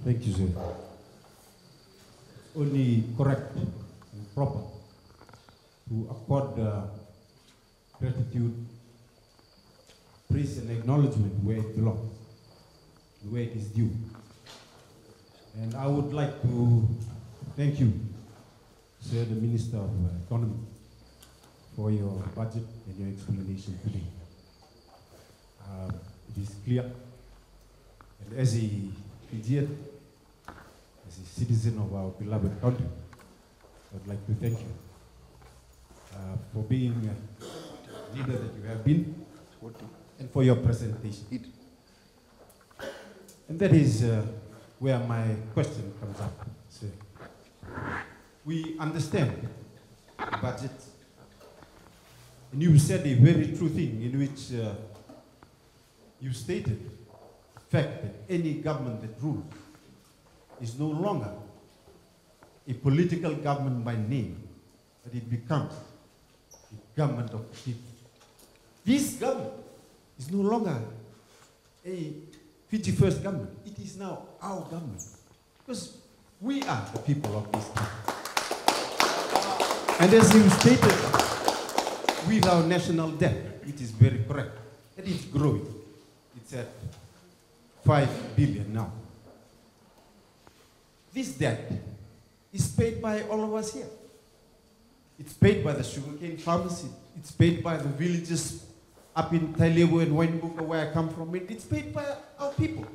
Thank you, sir. Only correct and proper to accord gratitude, praise and acknowledgement where it belongs, where it is due. And I would like to thank you, sir, the Minister of Economy, for your budget and your explanation today. It is clear, and as a Fijian, as a citizen of our beloved country, I would like to thank you for being a leader that you have been, and for your presentation. And that is where my question comes up, sir. We understand the budget, and you said a very true thing in which you stated the fact that any government that rules is no longer a political government by name, but it becomes a government of the people. This government is no longer a Fiji First government. It is now our government, because we are the people of this country. And as you stated, with our national debt, which is very correct, and it's growing. It's at 5 billion now. This debt is paid by all of us here. It's paid by the sugarcane farmers. It's paid by the villages up in Tailewu and Wainbuka, where I come from. It's paid by our people.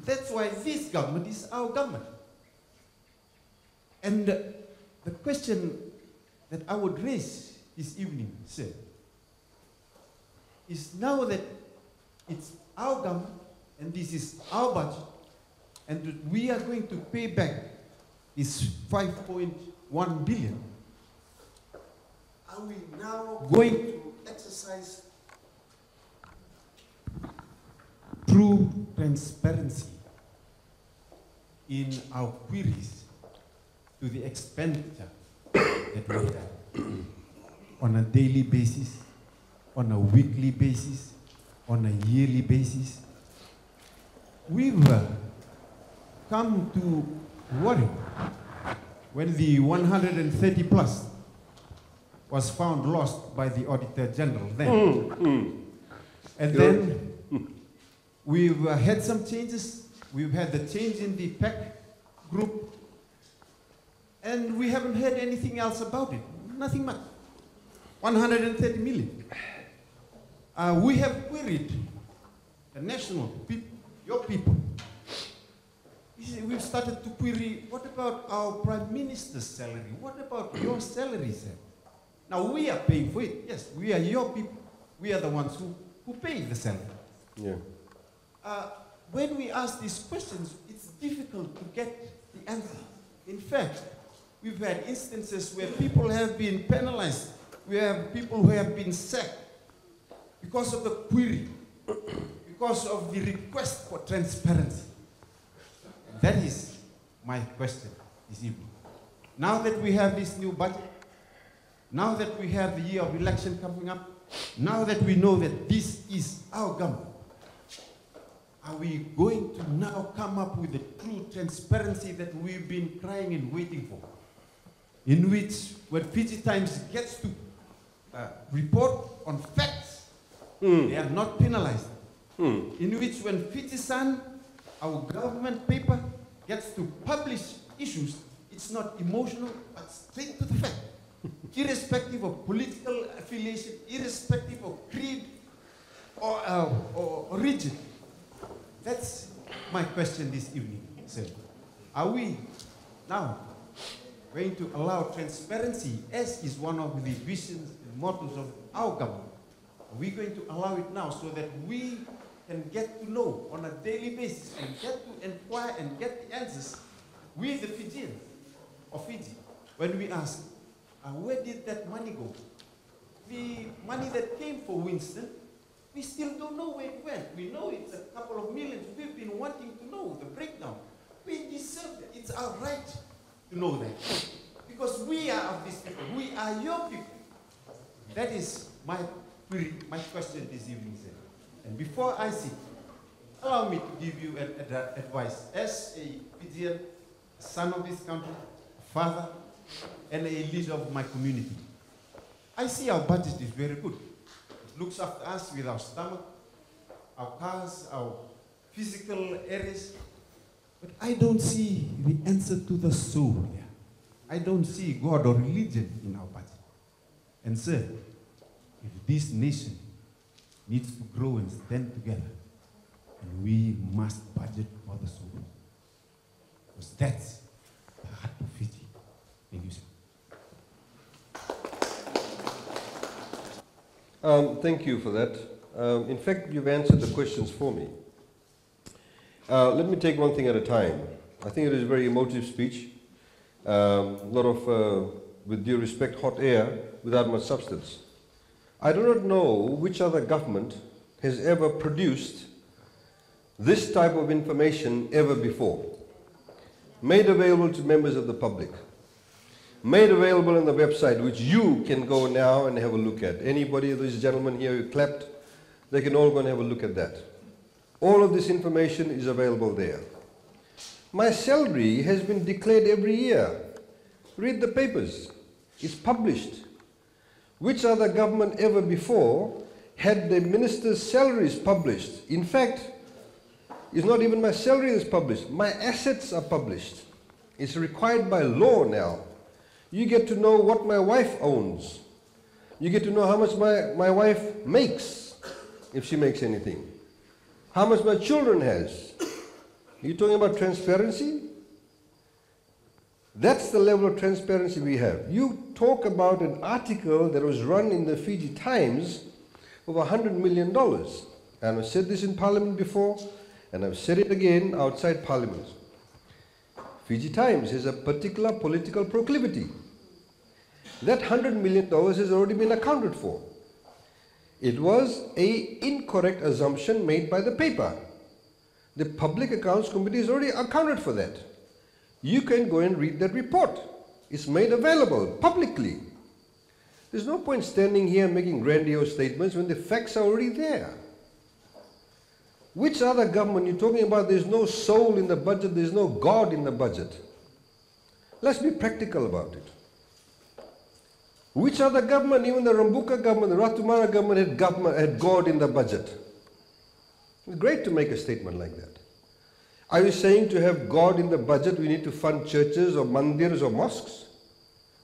That's why this government is our government. And the question that I would raise this evening, sir, is now that it's our government and this is our budget, and that we are going to pay back this 5.1 billion, are we now going to exercise true transparency in our queries to the expenditure that we have on a daily basis, on a weekly basis, on a yearly basis? We've come to worry when the 130 plus was found lost by the Auditor General then. And then we've had some changes. We've had the change in the PAC group, and we haven't heard anything else about it. Nothing much. 130 million. We have queried the national people, your people. We've started to query, what about our Prime Minister's salary? What about your salary, sir? Now we are paying for it. Yes, we are your people. We are the ones who pay the salary. Yeah. When we ask these questions, it's difficult to get the answer. In fact, we've had instances where people have been penalized. We have people who have been sacked because of the query, because of the request for transparency. That is my question this evening. Now that we have this new budget, now that we have the year of election coming up, now that we know that this is our government, are we going to now come up with the true transparency that we've been crying and waiting for? In which, when Fiji Times gets to report on facts, they are not penalized. In which, when Fiji Sun, our government paper, gets to publish issues, it's not emotional, but straight to the fact. Irrespective of political affiliation, irrespective of creed or region. That's my question this evening, sir. Are we now going to allow transparency, as is one of the visions and mottos of our government? Are we going to allow it now so that we can get to know on a daily basis and get to inquire and get the answers with the Fijians of Fiji when we ask, where did that money go? The money that came for Winston, we still don't know where it went. We know it's a couple of millions. We've been wanting to know the breakdown. We deserve it. It's our right to know that. Because we are of these people. We are your people. That is my question this evening, sir. And before I sit, Allow me to give you advice. As a Fijian, son of this country, father, and a leader of my community, I see our budget is very good. It looks after us with our stomach, our cars, our physical areas. But I don't see the answer to the soul here. I don't see God or religion in our budget. And sir, if this nation needs to grow and stand together, and we must budget for the soul. Because that's the heart of Fiji. Thank you, sir. Thank you for that. In fact, you've answered the questions for me. Let me take one thing at a time. I think it is a very emotive speech. A lot of, with due respect, hot air without much substance. I do not know which other government has ever produced this type of information ever before. Made available to members of the public. Made available on the website, which you can go now and have a look at. Anybody of these gentlemen here who clapped, they can all go and have a look at that. All of this information is available there. My salary has been declared every year. Read the papers. It's published. Which other government ever before had the minister's salaries published? In fact, it's not even my salary that's published. My assets are published. It's required by law now. You get to know what my wife owns. You get to know how much my wife makes, if she makes anything. How much my children has. Are you talking about transparency? That's the level of transparency we have. You talk about an article that was run in the Fiji Times of $100 million. And I've said this in Parliament before, and I've said it again outside Parliament. Fiji Times has a particular political proclivity. That $100 million has already been accounted for. It was an incorrect assumption made by the paper. The Public Accounts Committee has already accounted for that. You can go and read that report. It's made available publicly. There's no point standing here making grandiose statements when the facts are already there. Which other government you're talking about? There's no soul in the budget, there's no God in the budget. Let's be practical about it. Which other government, even the Rambuka government, the Ratumara government had God in the budget? It's great to make a statement like that. Are you saying to have God in the budget, we need to fund churches or mandirs or mosques?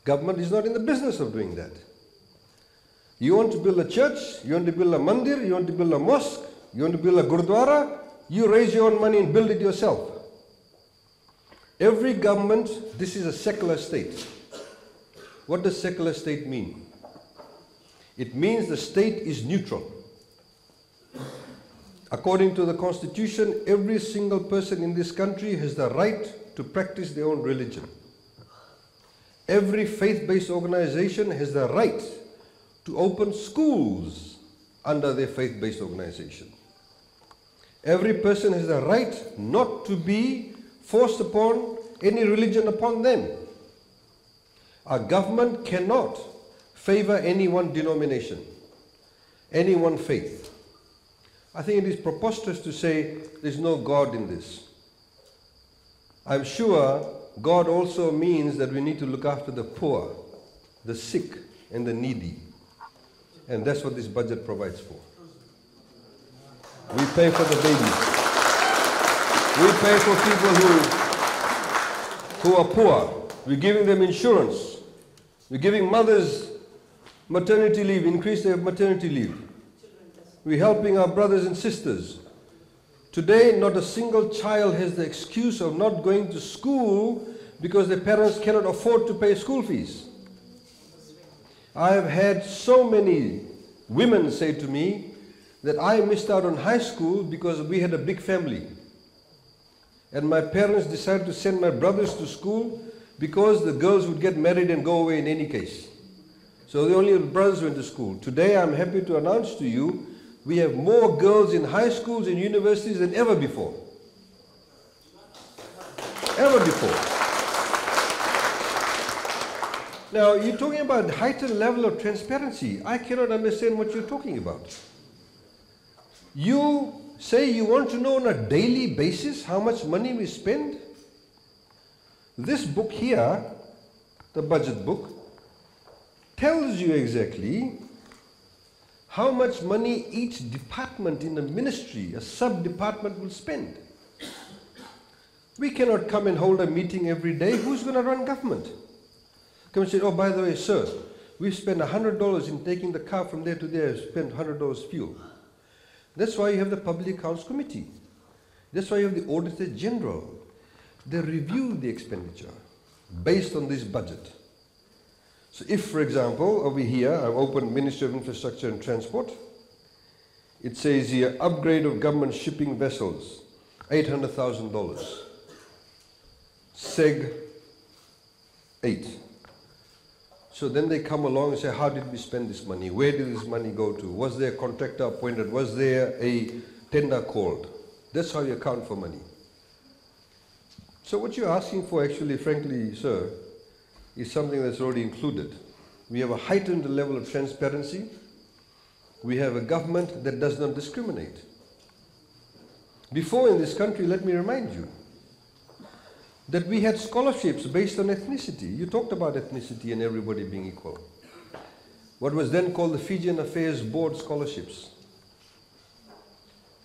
Government is not in the business of doing that. You want to build a church, you want to build a mandir, you want to build a mosque, you want to build a gurdwara, you raise your own money and build it yourself. Every government, this is a secular state. What does secular state mean? It means the state is neutral. According to the Constitution, every single person in this country has the right to practice their own religion. Every faith-based organization has the right to open schools under their faith-based organization. Every person has the right not to be forced upon any religion upon them. Our government cannot favor any one denomination, any one faith. I think it is preposterous to say there's no God in this. I'm sure God also means that we need to look after the poor, the sick, and the needy. And that's what this budget provides for. We pay for the babies. We pay for people who are poor. We're giving them insurance. We're giving mothers maternity leave, increase their maternity leave. We're helping our brothers and sisters. Today, not a single child has the excuse of not going to school because their parents cannot afford to pay school fees. I have had so many women say to me that I missed out on high school because we had a big family. And my parents decided to send my brothers to school because the girls would get married and go away in any case. So the only brothers went to school. Today I'm happy to announce to you, we have more girls in high schools and universities than ever before. Ever before. Now, you're talking about heightened level of transparency. I cannot understand what you're talking about. You say you want to know on a daily basis how much money we spend? This book here, the budget book, tells you exactly how much money each department in a ministry, a sub-department will spend. We cannot come and hold a meeting every day. Who's going to run government? Come and say, oh, by the way, sir, we've spent $100 in taking the car from there to there, spent $100 fuel. That's why you have the Public Accounts Committee. That's why you have the Auditor General. They review the expenditure based on this budget. So if, for example, over here, I've opened Ministry of Infrastructure and Transport. It says here, upgrade of government shipping vessels, $800,000. SEG 8. So then they come along and say, how did we spend this money? Where did this money go to? Was there a contractor appointed? Was there a tender called? That's how you account for money. So what you're asking for actually, frankly, sir, is something that's already included. We have a heightened level of transparency. We have a government that does not discriminate. Before in this country, let me remind you, that we had scholarships based on ethnicity. You talked about ethnicity and everybody being equal. What was then called the Fijian Affairs Board scholarships.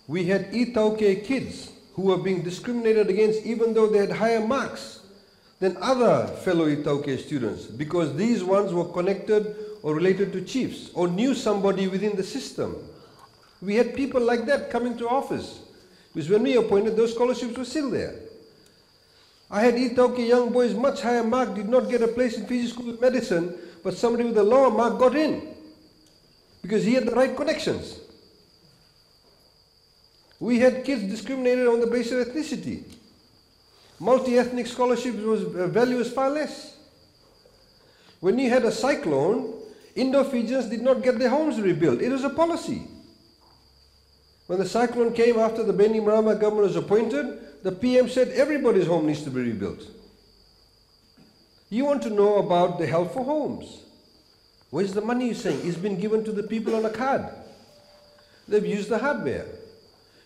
We had Itauke kids who were being discriminated against even though they had higher marks than other fellow Itauke students because these ones were connected or related to chiefs or knew somebody within the system. We had people like that coming to office because when we appointed, those scholarships were still there. I had Itauke young boys, much higher mark, did not get a place in Fiji School of Medicine, but somebody with a lower mark got in because he had the right connections. We had kids discriminated on the basis of ethnicity. Multi-ethnic scholarships value was far less. When you had a cyclone, Indo-Fijians did not get their homes rebuilt. It was a policy. When the cyclone came after the Beni Marama government was appointed, the PM said everybody's home needs to be rebuilt. You want to know about the help for homes. Where's the money you're saying? It's been given to the people on a card. They've used the hardware.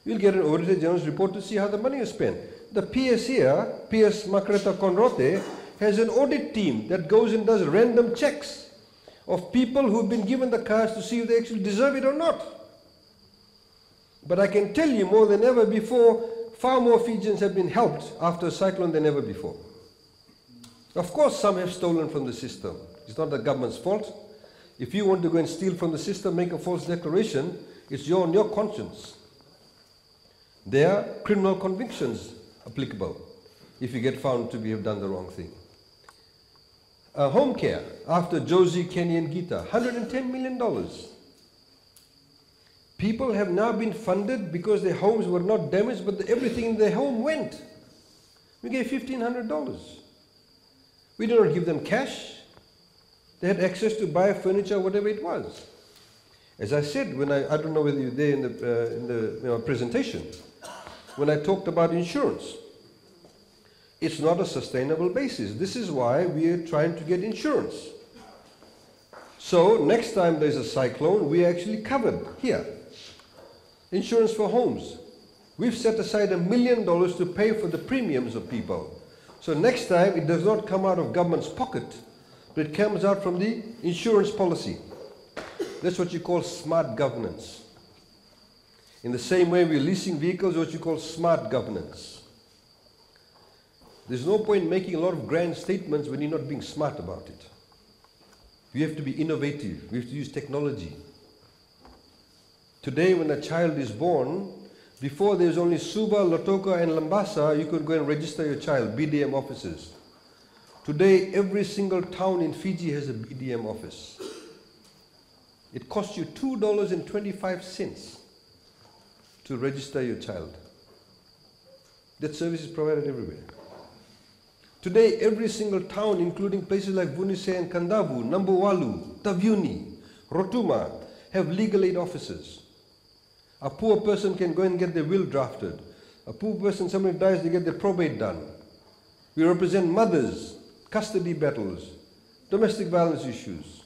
You'll get an Auditor General's report to see how the money is spent. The PS here, PS Makreta Conrote, has an audit team that goes and does random checks of people who've been given the cards to see if they actually deserve it or not. But I can tell you more than ever before, far more Fijians have been helped after a cyclone than ever before. Of course, some have stolen from the system. It's not the government's fault. If you want to go and steal from the system, make a false declaration, it's on your conscience. There are criminal convictions applicable if you get found to have done the wrong thing. Home care, after Josie, Kenny, and Gita, $110 million. People have now been funded because their homes were not damaged, but everything in their home went. We gave $1,500. We did not give them cash. They had access to buy furniture, whatever it was. As I said, when I don't know whether you were there in the presentation, when I talked about insurance, it's not a sustainable basis. This is why we are trying to get insurance. So next time there's a cyclone, we are actually covered here. Insurance for homes. We've set aside $1 million to pay for the premiums of people. So next time it does not come out of government's pocket, but it comes out from the insurance policy. That's what you call smart governance. In the same way we're leasing vehicles, what you call smart governance. There's no point making a lot of grand statements when you're not being smart about it. You have to be innovative. We have to use technology. Today, when a child is born, before there's only Suva, Lotoka, and Lambasa, you could go and register your child, BDM offices. Today, every single town in Fiji has a BDM office. It costs you $2.25 to register your child. That service is provided everywhere. Today, every single town, including places like Vunise and Kandavu, Nambuwalu, Tavyuni, Rotuma, have legal aid offices. A poor person can go and get their will drafted. A poor person, somebody dies, they get their probate done. We represent mothers, custody battles, domestic violence issues.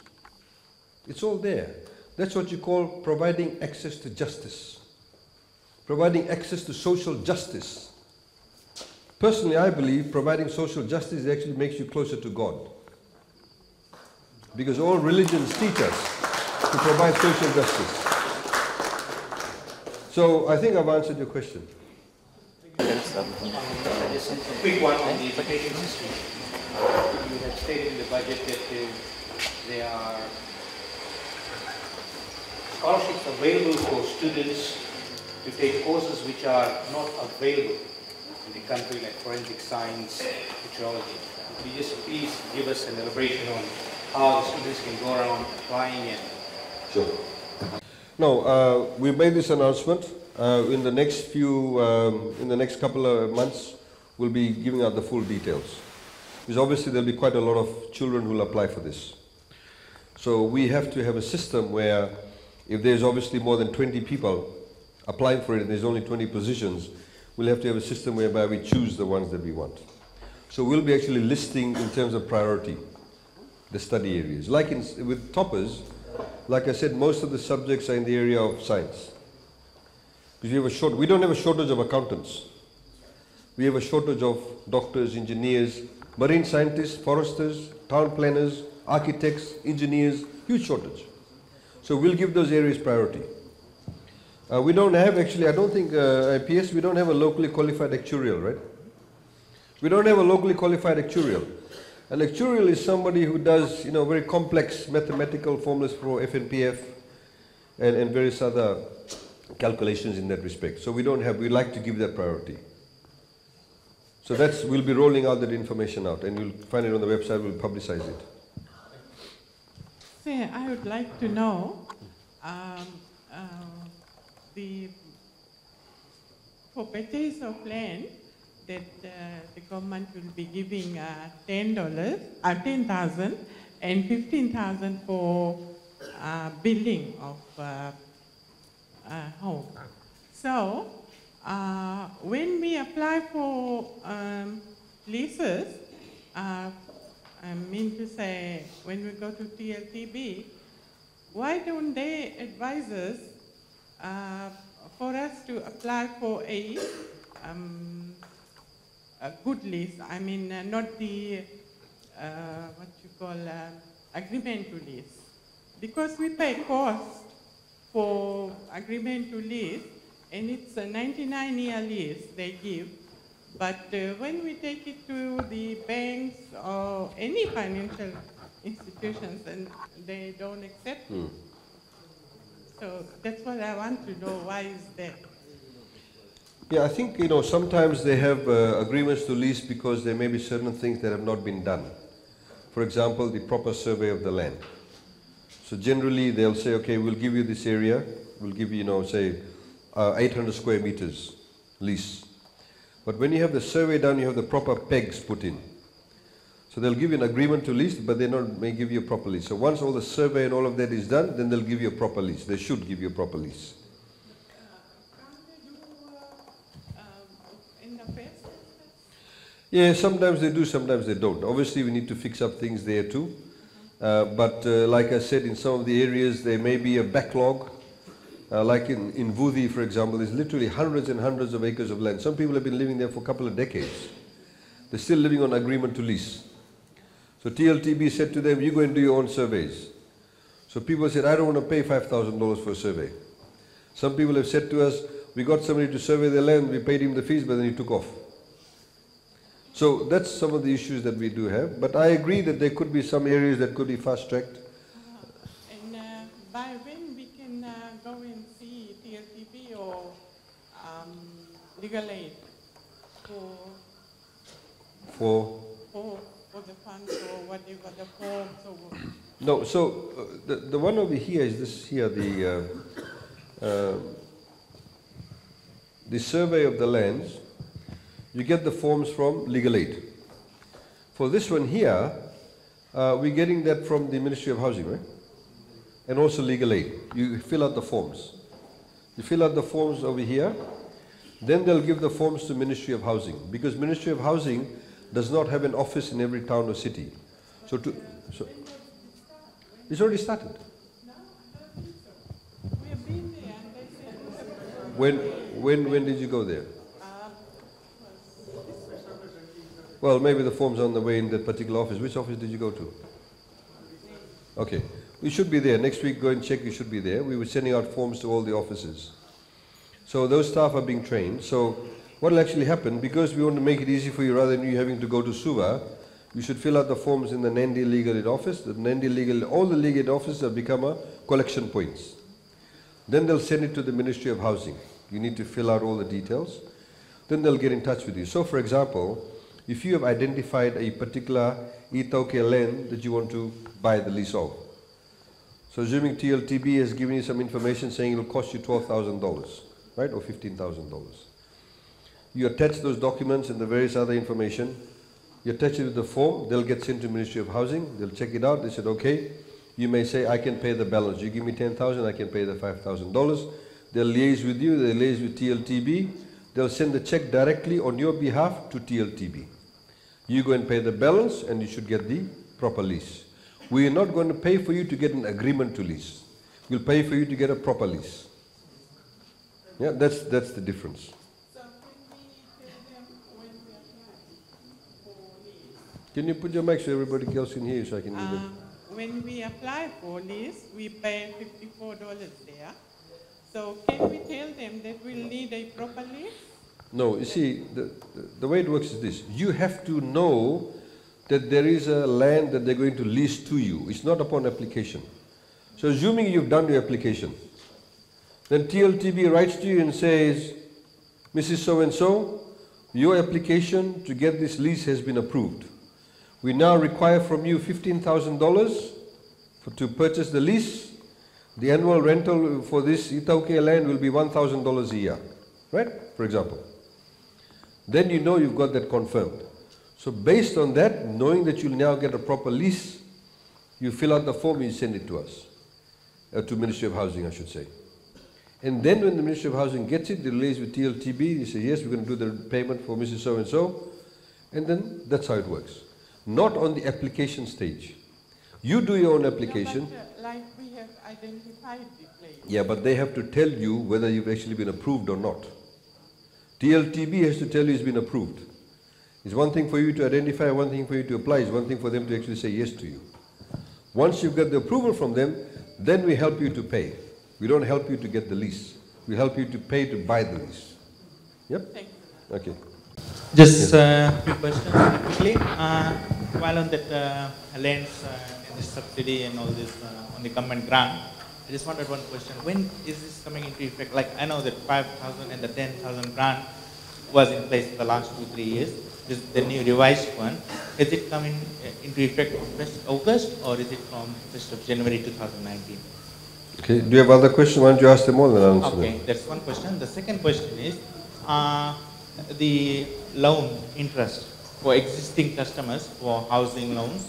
It's all there. That's what you call providing access to justice. providing access to social justice. Personally, I believe providing social justice actually makes you closer to God. Because all religions teach us to provide social justice. So I think I've answered your question. Just a quick one on the education system. You have stated in the budget that there are scholarships available for students to take courses which are not available in the country, like forensic science, meteorology. Could you just please give us an elaboration on how the students can go around applying and... Sure. No, we made this announcement. In the next couple of months, we'll be giving out the full details. Because obviously there'll be quite a lot of children who will apply for this. So we have to have a system where if there's obviously more than 20 people applying for it and there's only 20 positions, we'll have to have a system whereby we choose the ones that we want. So we'll be actually listing in terms of priority the study areas. Like with toppers, like I said, most of the subjects are in the area of science. Because we don't have a shortage of accountants. We have a shortage of doctors, engineers, marine scientists, foresters, town planners, architects, engineers, huge shortage. So we'll give those areas priority. We don't have actually, I don't think, IPS, we don't have a locally qualified actuarial, right? We don't have a locally qualified actuarial. An actuarial is somebody who does, very complex mathematical formulas for FNPF and various other calculations in that respect. So we don't have, we like to give that priority. So we'll be rolling out that information out and you'll find it on the website, we'll publicize it. Sir, I would like to know, for purchase of land, that the government will be giving $10,000 and $15,000 for building of home. So when we apply for leases, I mean to say when we go to TLTB, why don't they advise us for us to apply for a good lease? I mean, not the what you call agreement to lease, because we pay costs for agreement to lease, and it's a 99-year lease they give. But when we take it to the banks or any financial institutions, and they don't accept it. So that's what I want to know. Why is that? Yeah, I think, sometimes they have agreements to lease because there may be certain things that have not been done. For example, the proper survey of the land. So generally they'll say, okay, we'll give you this area, we'll give you, say 800 square meters lease. But when you have the survey done, you have the proper pegs put in. So they'll give you an agreement to lease, but they may give you a proper lease. So once all the survey and all of that is done, then they'll give you a proper lease. They should give you a proper lease. Yeah, sometimes they do, sometimes they don't. Obviously, we need to fix up things there too. But like I said, in some of the areas, there may be a backlog. Like in Vudi, for example, there's literally hundreds and hundreds of acres of land. Some people have been living there for a couple of decades. They're still living on agreement to lease. So TLTB said to them, you go and do your own surveys. So people said, I don't want to pay $5,000 for a survey. Some people have said to us, we got somebody to survey their land, we paid him the fees, but then he took off. So that's some of the issues that we do have. But I agree that there could be some areas that could be fast-tracked. And by when we can go and see TLTB or legal aid for the funds or whatever, the forms or No, so the one over here is this here, the survey of the lands. You get the forms from legal aid. For this one here, we're getting that from the Ministry of Housing, right? And also legal aid. You fill out the forms. You fill out the forms over here, then they'll give the forms to Ministry of Housing, because Ministry of Housing does not have an office in every town or city. So it's already started. we have been there and they said When did you go there? Well, maybe the form's on the way in that particular office. Which office did you go to? Okay. We should be there. Next week, go and check. You should be there. We were sending out forms to all the offices. So those staff are being trained. So what will actually happen, because we want to make it easy for you rather than you having to go to Suva, you should fill out the forms in the Nadi Legal Aid Office. The Nadi Legal, all the legal aid offices have become a collection points. Then they'll send it to the Ministry of Housing. You need to fill out all the details. Then they'll get in touch with you. So for example, if you have identified a particular Itauke land that you want to buy the lease of, so assuming TLTB has given you some information saying it will cost you $12,000, right, or $15,000. You attach those documents and the various other information. You attach it with the form. They'll get sent to Ministry of Housing. They'll check it out. They said, okay, you may say, I can pay the balance. You give me $10,000, I can pay the $5,000. They'll liaise with you. They'll liaise with TLTB. They'll send the check directly on your behalf to TLTB. You go and pay the balance, and you should get the proper lease. We are not going to pay for you to get an agreement to lease. We'll pay for you to get a proper lease. Yeah, that's the difference. So can we tell them when we apply for lease? Can you put your mic so everybody else can hear you so I can hear them? When we apply for lease, we pay $54 there. So can we tell them that we'll need a proper lease? No, you see, the way it works is this. You have to know that there is a land that they're going to lease to you. It's not upon application. So assuming you've done your application, then TLTB writes to you and says, Mrs. So-and-so, your application to get this lease has been approved. We now require from you $15,000 to purchase the lease. The annual rental for this Itauke land will be $1,000 a year, right? For example. Then you know you've got that confirmed. So based on that, knowing that you'll now get a proper lease, you fill out the form and you send it to us, to Ministry of Housing, I should say. And then when the Ministry of Housing gets it, they liaise with TLTB, they say, yes, we're going to do the payment for Mrs. So-and-so, and then that's how it works. Not on the application stage. You do your own application. No, but, like we have identified the place. Yeah, but they have to tell you whether you've actually been approved or not. TLTB has to tell you it's been approved. It's one thing for you to identify, one thing for you to apply, it's one thing for them to actually say yes to you. Once you've got the approval from them, then we help you to pay. We don't help you to get the lease. We help you to pay to buy the lease. Yep? Thank you. Okay. Just a few questions quickly. While on that lands and the subsidy and all this on the government grant, I just wanted one question. When is this coming into effect? Like I know that 5,000 and the 10,000 grant was in place for the last 2-3 years. This is the new revised one. Is it coming into effect from 1st August or is it from 1st of January 2019? Okay. Do you have other questions? Why don't you ask them all and I'll answer them? Okay, that's one question. The second question is the loan interest for existing customers for housing loans.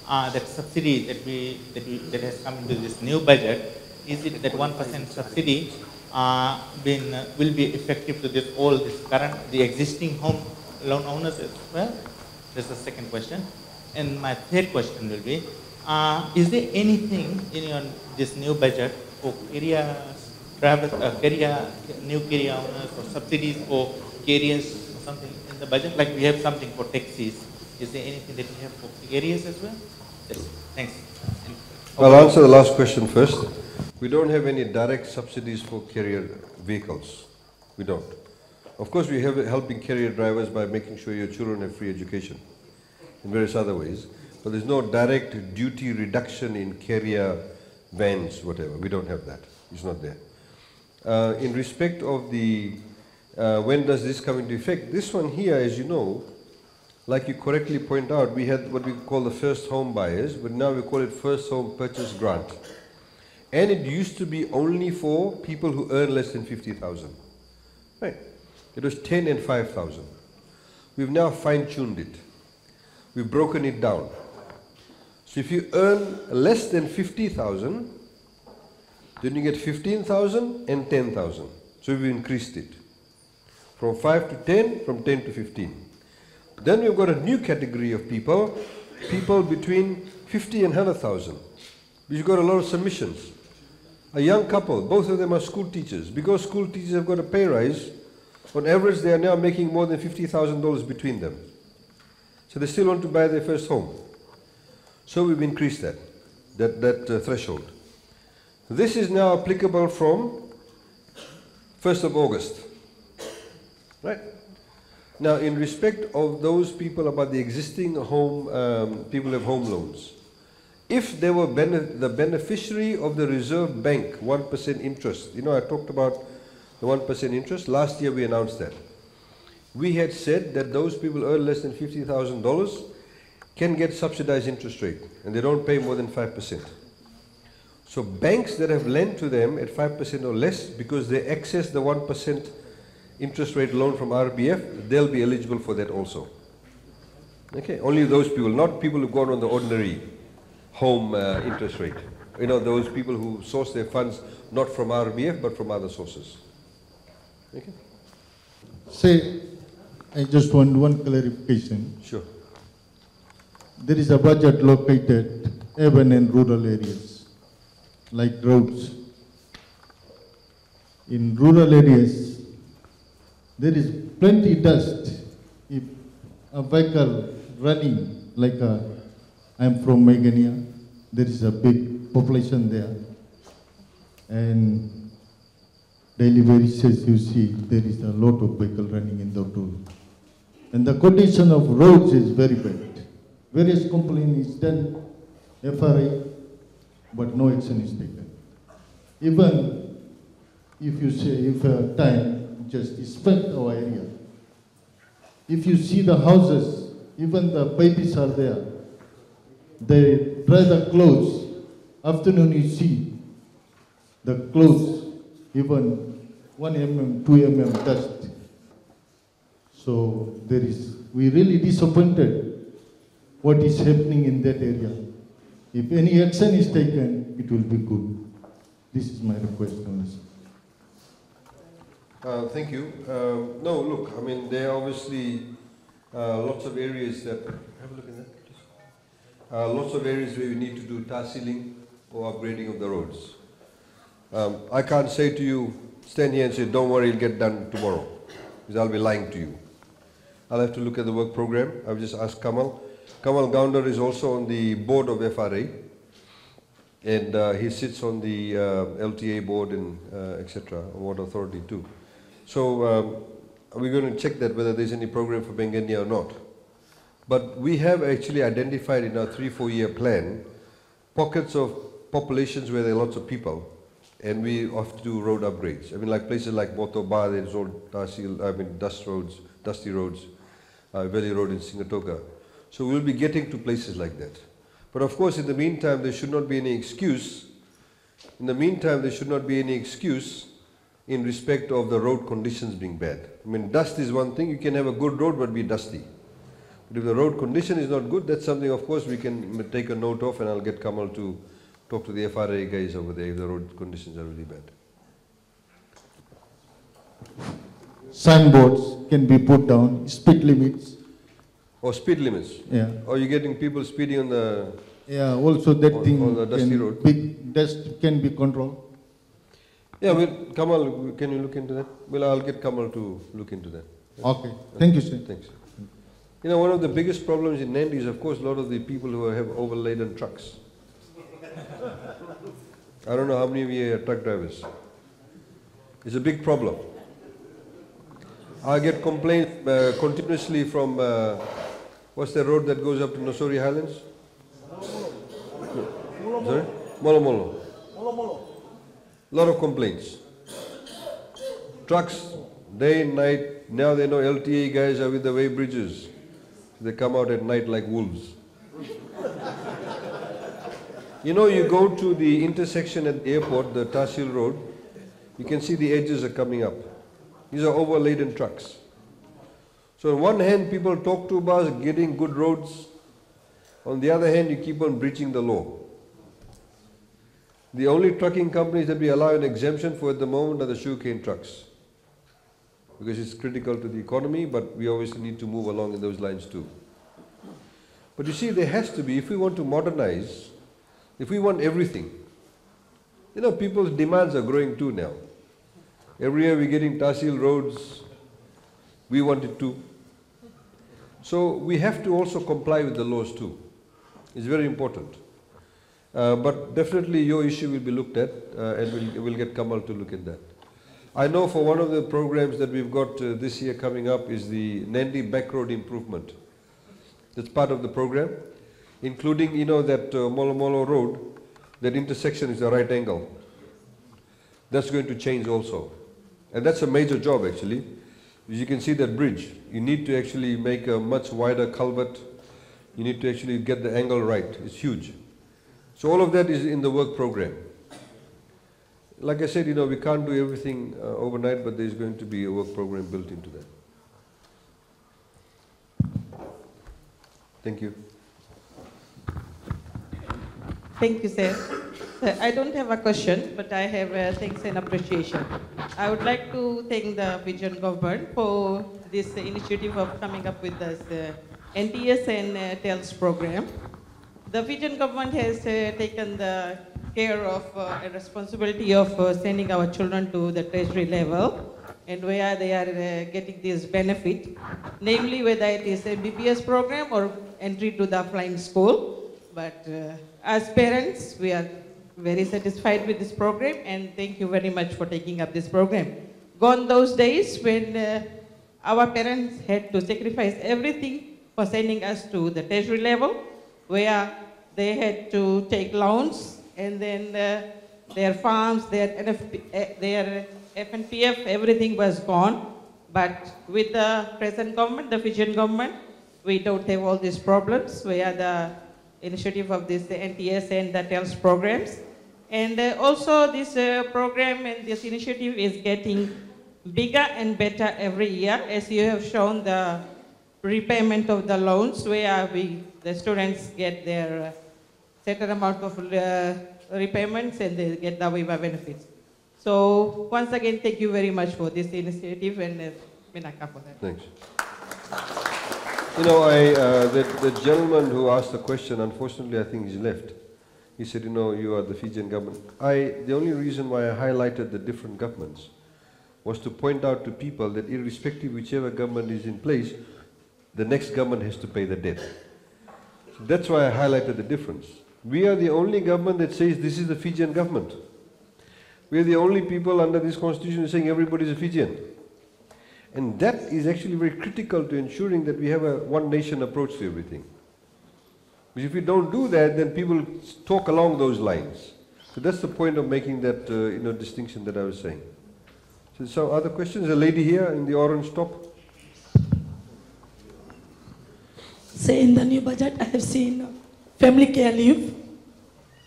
That subsidy that has come into this new budget, is it that 1% subsidy will be effective to the existing home loan owners as well? That's the second question. And my third question will be, is there anything in this new budget for carrier drivers, new carrier owners, or subsidies for carriers or something in the budget? Like we have something for taxis. Is there anything that we have for carriers as well? Yes. Thanks. I'll answer the last question first. We don't have any direct subsidies for carrier vehicles. We don't. Of course, we have helping carrier drivers by making sure your children have free education in various other ways. But there's no direct duty reduction in carrier vans, whatever. We don't have that. It's not there. In respect of the, when does this come into effect? This one here, as you know, like you correctly point out, we had what we call the first home buyers, but now we call it first home purchase grant. And it used to be only for people who earn less than 50,000. Right. It was 10 and 5,000. We've now fine-tuned it. We've broken it down. So if you earn less than 50,000, then you get 15,000 and 10,000. So we've increased it. From 5 to 10, from 10 to 15. Then we've got a new category of people between 50 and 100,000. We've got a lot of submissions. A young couple, both of them are school teachers. Because school teachers have got a pay rise, On average, they are now making more than $50,000 between them. So they still want to buy their first home. So we've increased that threshold. This is now applicable from 1st of August. Right? Now, in respect of those people about the existing home, people who have home loans, if they were the beneficiary of the Reserve Bank 1% interest, you know, I talked about the 1% interest. Last year we announced that. We had said that those people who earn less than $50,000 can get subsidized interest rate, and they don't pay more than 5%. So banks that have lent to them at 5% or less, because they access the 1% interest rate loan from RBF, they'll be eligible for that also. Okay, only those people, not people who've gone on the ordinary home interest rate. You know, those people who source their funds not from RBF but from other sources. Okay. Say, I just want one clarification. Sure. There is a budget located even in rural areas, like roads. In rural areas, there is plenty dust. If a vehicle running, like I'm from Meghalaya, there is a big population there. And daily basis you see there is a lot of vehicle running in the road. And the condition of roads is very bad. Various complaints is done, FRA, but no action is taken. Even if you say, if time, just inspect our area. If you see the houses, even the babies are there. They dry the clothes. Afternoon you see the clothes, even 1 mm, 2 mm dust. So we really disappointed what is happening in that area. If any action is taken, it will be good. This is my request, honestly. Thank you. No, look, I mean, there are obviously lots of areas that, have a look at that, please. Lots of areas where we need to do tar sealing or upgrading of the roads. I can't say to you, stand here and say, don't worry, it'll get done tomorrow, because I'll be lying to you. I'll have to look at the work program. I've just asked Kamal. Kamal Gounder is also on the board of FRA, and he sits on the LTA board and etc., Water Authority too. So we're going to check that whether there's any program for Bengenia or not. But we have actually identified in our 3-4 year plan pockets of populations where there are lots of people, and we have to do road upgrades. I mean, like places like Motoba, there's all dusty roads, Valley Road in Singatoka. So we'll be getting to places like that. But of course, in the meantime, there should not be any excuse. In the meantime, there should not be any excuse in respect of the road conditions being bad. I mean, dust is one thing. You can have a good road but be dusty. But if the road condition is not good, that's something, of course, we can take a note of, and I'll get Kamal to talk to the FRA guys over there if the road conditions are really bad. Signboards can be put down, speed limits. Or speed limits? Yeah. Or you're getting people speeding on the... Yeah, also that on the dusty road. Big dust can be controlled. Yeah, well, Kamal, can you look into that? Well, I'll get Kamal to look into that. Okay. Thank you, sir. Thanks. You know, one of the biggest problems in Nadi is, of course, a lot of the people who have overladen trucks. I don't know how many of you are truck drivers. It's a big problem. I get complaints continuously from, what's the road that goes up to Nosori Highlands? Sorry? Molo Molo. A lot of complaints. Trucks, day and night. Now they know LTA guys are with the way bridges. They come out at night like wolves. You know, you go to the intersection at the airport, the Tahsil Road, you can see the edges are coming up. These are overladen trucks. So on one hand, people talk to us getting good roads. On the other hand, you keep on breaching the law. The only trucking companies that we allow an exemption for at the moment are the sugarcane trucks, because it's critical to the economy, but we obviously need to move along in those lines too. But you see, there has to be, if we want to modernize, if we want everything, you know, people's demands are growing too now. Every year we're getting Tahsil roads, We want it too. So we have to also comply with the laws too. It's very important. But definitely your issue will be looked at, and we'll get Kamal to look at that. I know for one of the programs that we've got this year coming up is the Nadi back road improvement. That's part of the program, including, you know, that Molo Molo road, that intersection is a right angle. That's going to change also. And that's a major job actually. As you can see that bridge, you need to actually make a much wider culvert. You need to actually get the angle right. It's huge. So all of that is in the work program. Like I said, you know, we can't do everything overnight, but there's going to be a work program built into that. Thank you. Thank you, sir. I don't have a question, but I have thanks and appreciation. I would like to thank the Fijian government for this initiative of coming up with this NTS and TELS program. The Fijian government has taken the care of a responsibility of sending our children to the tertiary level, and where they are getting this benefit, namely whether it is a BPS program or entry to the flying school. But as parents, we are very satisfied with this program, and thank you very much for taking up this program. Gone those days when our parents had to sacrifice everything for sending us to the tertiary level, where they had to take loans, and then their farms, their FNPF, everything was gone. But with the present government, the Fijian government, we don't have all these problems. We are the initiative of this NTS and the TELS programs. And also this program and this initiative is getting bigger and better every year, as you have shown the repayment of the loans, where the students get their certain amount of repayments and they get the waiver benefits. So once again, thank you very much for this initiative, and Minaka for that. Thanks. You know, the gentleman who asked the question, unfortunately, I think he's left. He said, you know, you are the Fijian government. The only reason why I highlighted the different governments was to point out to people that irrespective whichever government is in place, the next government has to pay the debt. So that's why I highlighted the difference. We are the only government that says this is the Fijian government. We are the only people under this constitution saying everybody is a Fijian. And that is actually very critical to ensuring that we have a one nation approach to everything. Because if we don't do that, then people talk along those lines. So that's the point of making that distinction that I was saying. So some other questions? A lady here in the orange top. Say in the new budget, I have seen family care leave.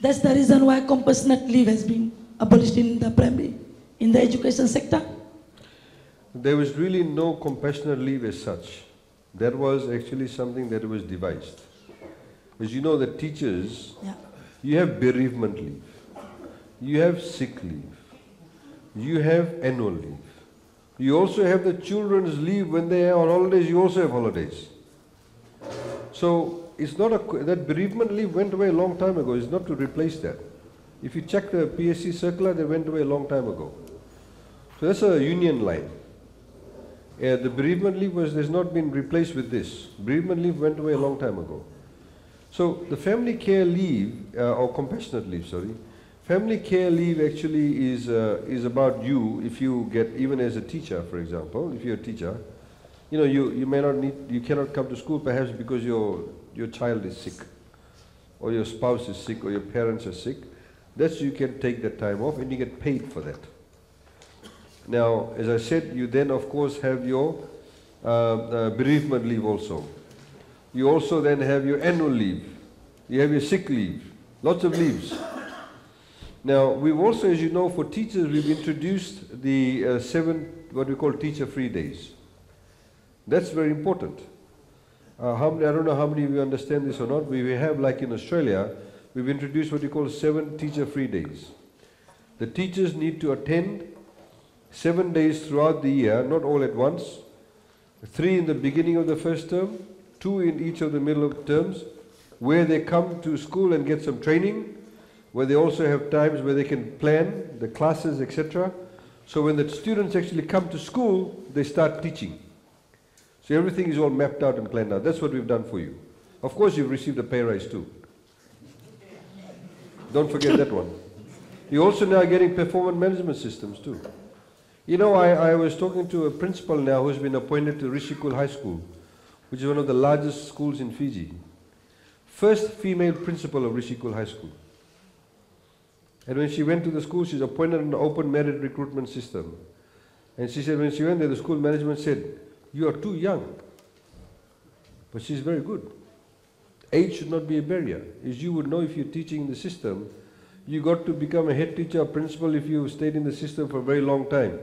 That's the reason why compassionate leave has been abolished in the primary, in the education sector. There was really no compassionate leave as such. That was actually something that was devised. As you know, the teachers, you have bereavement leave, you have sick leave, you have annual leave. You also have the children's leave when they are on holidays, you also have holidays. So it's not that bereavement leave went away a long time ago. It's not to replace that. If you check the PSC circular, they went away a long time ago. So that's a union line. The bereavement leave has not been replaced with this. Bereavement leave went away a long time ago. So the family care leave, or compassionate leave, sorry, family care leave actually is about you. If you get, even as a teacher, for example, if you're a teacher, you know, you may not need, you cannot come to school perhaps because your child is sick, or your spouse is sick, or your parents are sick. That's, you can take that time off and you get paid for that. Now, as I said, you then of course have your bereavement leave also. You also then have your annual leave. You have your sick leave. Lots of leaves. Now, we've also, as you know, for teachers, we've introduced the 7, what we call teacher-free days. That's very important. I don't know how many of you understand this or not. We have, like in Australia, we've introduced what we call 7 teacher-free days. The teachers need to attend 7 days throughout the year, not all at once. 3 in the beginning of the first term, 2 in each of the middle of terms, where they come to school and get some training, where they also have times where they can plan the classes, etc. So when the students actually come to school, they start teaching. So everything is all mapped out and planned out. That's what we've done for you. Of course, you've received a pay rise too. Don't forget that one. You're also now getting performance management systems too. You know, I was talking to a principal now who's been appointed to Rishikul High School, which is one of the largest schools in Fiji. First female principal of Rishikul High School. And when she went to the school, she's appointed in the open merit recruitment system. And she said when she went there, the school management said, "You are too young." But she's very good. Age should not be a barrier. As you would know if you're teaching in the system, you got to become a head teacher or principal if you stayed in the system for a very long time.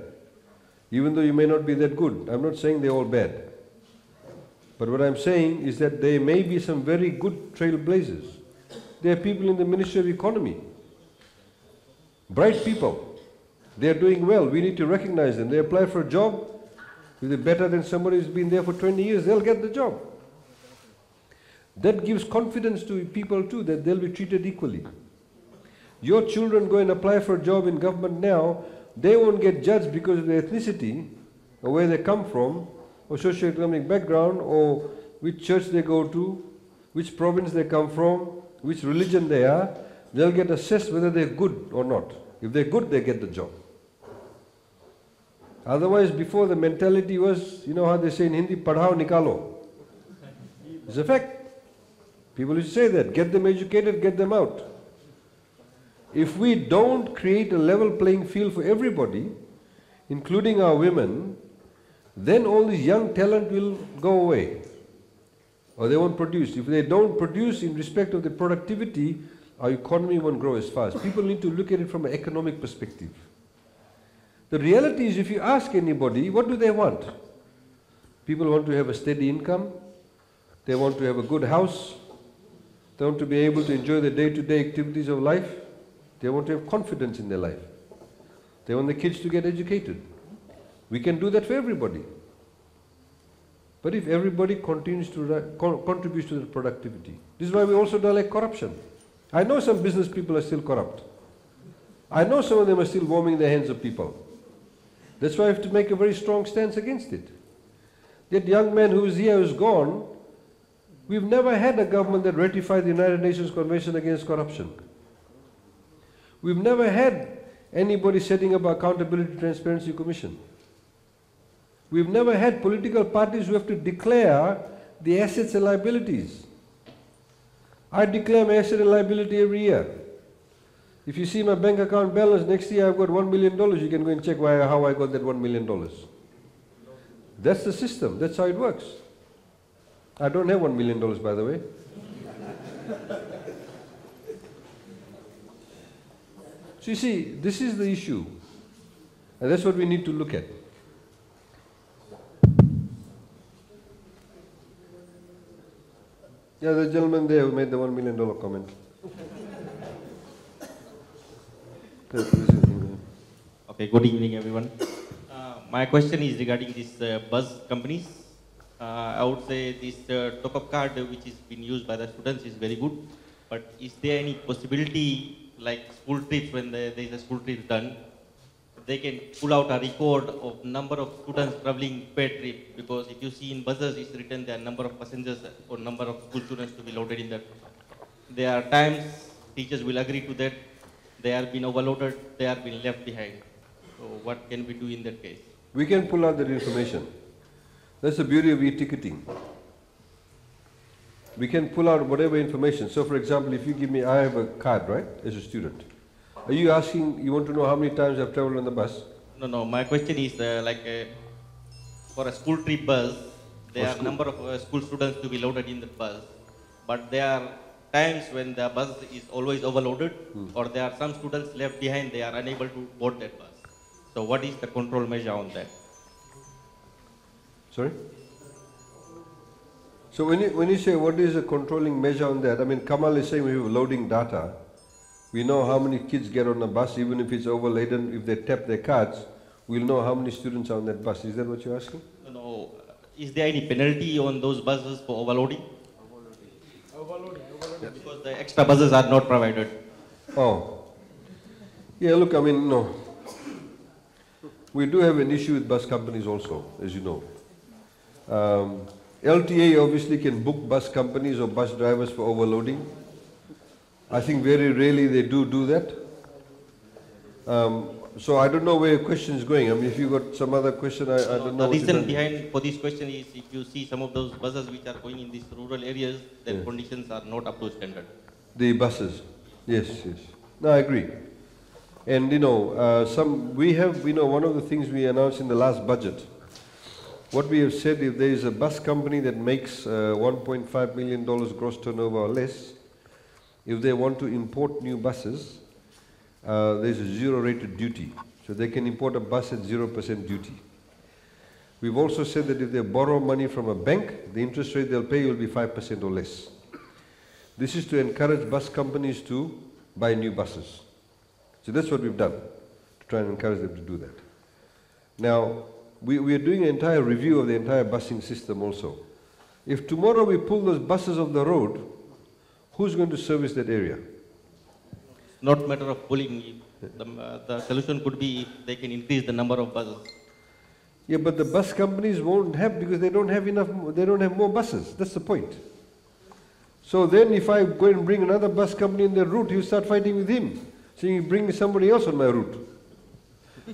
Even though you may not be that good. I'm not saying they're all bad. But what I'm saying is that there may be some very good trailblazers. There are people in the Ministry of Economy. Bright people. They're doing well. We need to recognize them. They apply for a job. If they're better than somebody who's been there for 20 years, they'll get the job. That gives confidence to people too, that they'll be treated equally. Your children go and apply for a job in government now, they won't get judged because of their ethnicity, or where they come from, or socioeconomic background, or which church they go to, which province they come from, which religion they are. They'll get assessed whether they're good or not. If they're good, they get the job. Otherwise, before the mentality was, you know how they say in Hindi, padhao nikalo. It's a fact. People used to say that, get them educated, get them out. If we don't create a level playing field for everybody, including our women, then all this young talent will go away. Or they won't produce. If they don't produce in respect of the productivity, our economy won't grow as fast. People need to look at it from an economic perspective. The reality is, if you ask anybody, what do they want? People want to have a steady income. They want to have a good house. They want to be able to enjoy the day-to-day activities of life. They want to have confidence in their life. They want the kids to get educated. We can do that for everybody. But if everybody continues to contributes to the productivity, this is why we also don't like corruption. I know some business people are still corrupt. I know some of them are still warming the hands of people. That's why I have to make a very strong stance against it. That young man who is here, who's gone, we've never had a government that ratified the United Nations Convention Against Corruption. We've never had anybody setting up an Accountability Transparency Commission. We've never had political parties who have to declare the assets and liabilities. I declare my asset and liability every year. If you see my bank account balance, next year I've got $1 million, you can go and check how I got that $1 million. That's the system, that's how it works. I don't have $1 million, by the way. So you see, this is the issue. And that's what we need to look at. Yeah, the gentleman there who made the $1 million comment. Okay, good evening everyone. My question is regarding these bus companies. I would say this top-up card which is being used by the students is very good, but is there any possibility like school trips, when there is a school trip done, they can pull out a record of number of students traveling per trip? Because if you see in buses, it's written there are number of passengers or number of school students to be loaded in that. There are times teachers will agree to that, they are being overloaded, they are being left behind. So what can we do in that case? We can pull out that information. That's the beauty of e-ticketing. We can pull out whatever information. So for example, if you give me, I have a card, right, as a student. Are you asking, you want to know how many times I've traveled on the bus? No, my question is for a school trip bus, there are a number of school students to be loaded in the bus, but there are times when the bus is always overloaded, or there are some students left behind, they are unable to board that bus. So what is the control measure on that? Sorry? So when you say what is a controlling measure on that, I mean Kamal is saying we have loading data. We know how many kids get on the bus, even if it's overladen, if they tap their cards, we'll know how many students are on that bus. Is that what you're asking? No. Is there any penalty on those buses for overloading? Overloading. Because the extra buses are not provided. Oh. Yeah, look, I mean, no. We do have an issue with bus companies also, as you know. LTA obviously can book bus companies or bus drivers for overloading. I think very rarely they do that. So I don't know where your question is going. I mean, if you got some other question, I don't know. The reason behind for this question is if you see some of those buses which are going in these rural areas, their conditions are not up to standard. The buses, yes. No, I agree. And we have, one of the things we announced in the last budget, what we have said, if there is a bus company that makes $1.5 million gross turnover or less, if they want to import new buses, there's a zero-rated duty. So they can import a bus at 0% duty. We've also said that if they borrow money from a bank, the interest rate they'll pay will be 5% or less. This is to encourage bus companies to buy new buses. So that's what we've done, to try and encourage them to do that. Now, we are doing an entire review of the entire busing system also. If tomorrow we pull those buses off the road, who's going to service that area? Not a matter of pulling. The solution could be if they can increase the number of buses. Yeah, but the bus companies won't have, because they don't have enough, they don't have more buses. That's the point. So then if I go and bring another bus company in their route, you start fighting with him, saying, you bring somebody else on my route.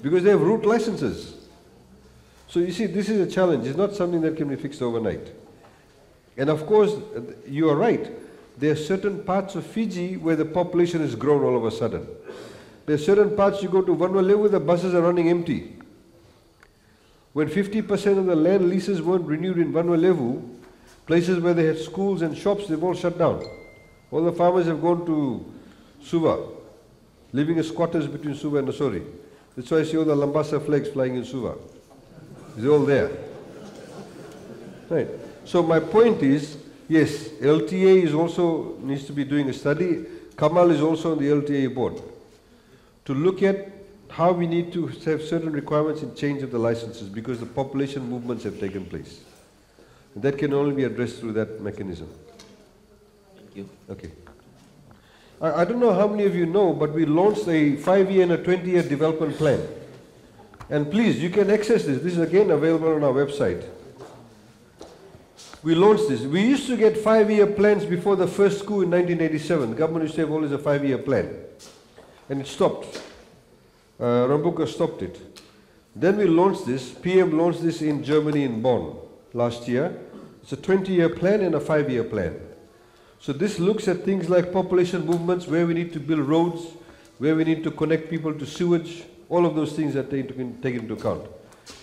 Because they have route licenses. So you see, this is a challenge. It's not something that can be fixed overnight. And of course, you are right. There are certain parts of Fiji where the population has grown all of a sudden. There are certain parts you go to Votualevu, the buses are running empty. When 50% of the land leases weren't renewed in Votualevu, places where they had schools and shops, they've all shut down. All the farmers have gone to Suva, living as squatters between Suva and Nosori. That's why I see all the Lambasa flags flying in Suva. They're all there. Right. So my point is, yes, LTA is also needs to be doing a study. Kamal is also on the LTA board to look at how we need to have certain requirements in change of the licenses because the population movements have taken place. And that can only be addressed through that mechanism. Thank you. Okay. I don't know how many of you know, but we launched a 5-year and a 20-year development plan. And please, you can access this. This is again available on our website. We launched this. We used to get 5-year plans before the first school in 1987. The government used to have always a 5-year plan. And it stopped. Rambuka stopped it. Then we launched this. PM launched this in Germany, in Bonn, last year. It's a 20-year plan and a 5-year plan. So this looks at things like population movements, where we need to build roads, where we need to connect people to sewage, all of those things that they take into account.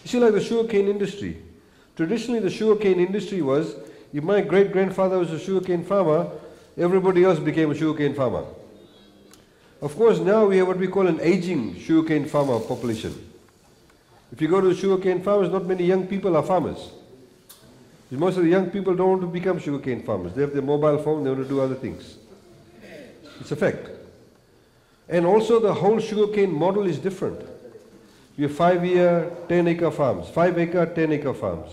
You see, like the sugarcane industry. Traditionally, the sugarcane industry was, if my great-grandfather was a sugarcane farmer, everybody else became a sugarcane farmer. Of course, now we have what we call an aging sugarcane farmer population. If you go to the sugarcane farmers, not many young people are farmers. Most of the young people don't want to become sugarcane farmers. They have their mobile phone, they want to do other things. It's a fact. And also the whole sugarcane model is different. We have 5-year, 10-acre farms, 5-acre, 10-acre farms.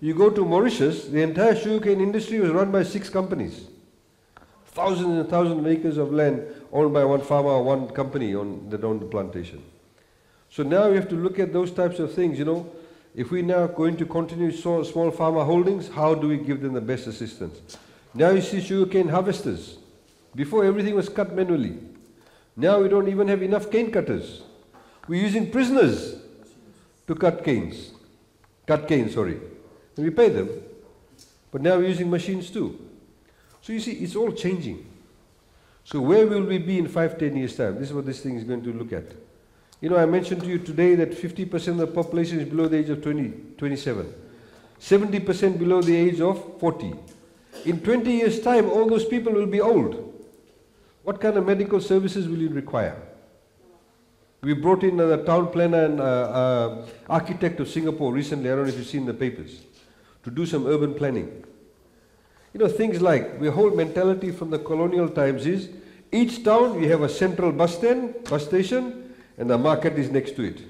You go to Mauritius, the entire sugarcane industry was run by 6 companies. Thousands and thousands of acres of land owned by one farmer or one company that owned the plantation. So now we have to look at those types of things, If we now are going to continue small farmer holdings, how do we give them the best assistance? Now you see sugarcane harvesters. Before everything was cut manually. Now we don't even have enough cane cutters. We're using prisoners to cut canes. And we pay them. But now we're using machines too. So you see, it's all changing. So where will we be in 5-10 years' time? This is what this thing is going to look at. I mentioned to you today that 50% of the population is below the age of 27. 70% below the age of 40. In 20 years' time, all those people will be old. What kind of medical services will you require? We brought in the town planner and architect of Singapore recently, I don't know if you've seen the papers, to do some urban planning. Things like, the whole mentality from the colonial times is, each town we have a central bus station, and the market is next to it.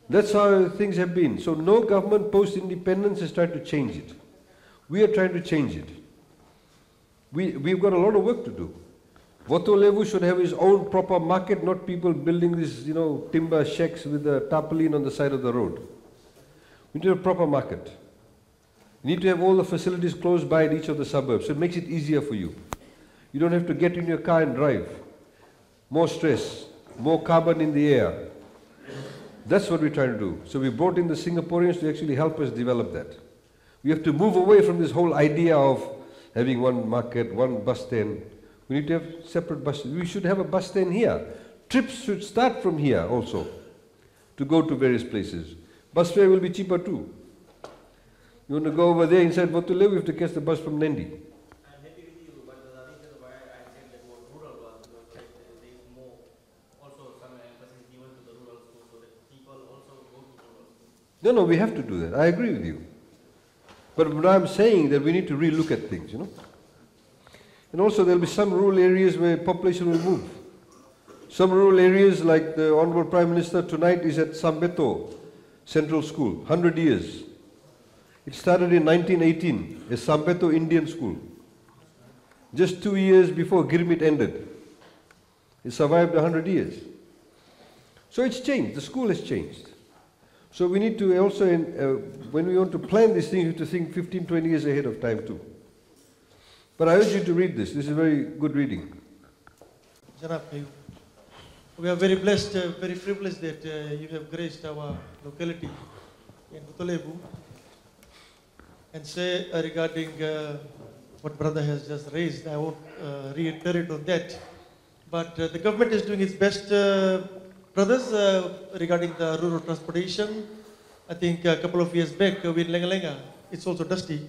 That's how things have been. So no government post-independence has tried to change it. We are trying to change it. We've got a lot of work to do. Votualevu should have his own proper market, not people building these, timber shacks with a tarpaulin on the side of the road. We need to have a proper market. You need to have all the facilities close by in each of the suburbs, so it makes it easier for you. You don't have to get in your car and drive. More stress, more carbon in the air. That's what we're trying to do. So we brought in the Singaporeans to actually help us develop that. We have to move away from this whole idea of having one market, one bus stand. We need to have separate buses. We should have a bus stand here. Trips should start from here also to go to various places. Bus fare will be cheaper too. You want to go over there inside Votualevu, you have to catch the bus from Nadi. I'm happy with you, but the reason why I said that was rural was because there is more, also some emphasis given to the rural schools so that people also go to rural schools. No, we have to do that. I agree with you. But what I'm saying that we need to relook at things, you know. And also there will be some rural areas where population will move. Some rural areas like the Honorable Prime Minister tonight is at Sambeto Central School, 100 years. It started in 1918 as Sambeto Indian School. Just 2 years before Girmit ended. It survived 100 years. So it's changed, the school has changed. So we need to also, when we want to plan these things, we have to think 15, 20 years ahead of time too. But I urge you to read this. This is very good reading. We are very blessed, very privileged that you have graced our locality in Votualevu. And say regarding what brother has just raised, I won't reiterate on that. But the government is doing its best, brothers, regarding the rural transportation. I think a couple of years back with Lenga, it's also dusty.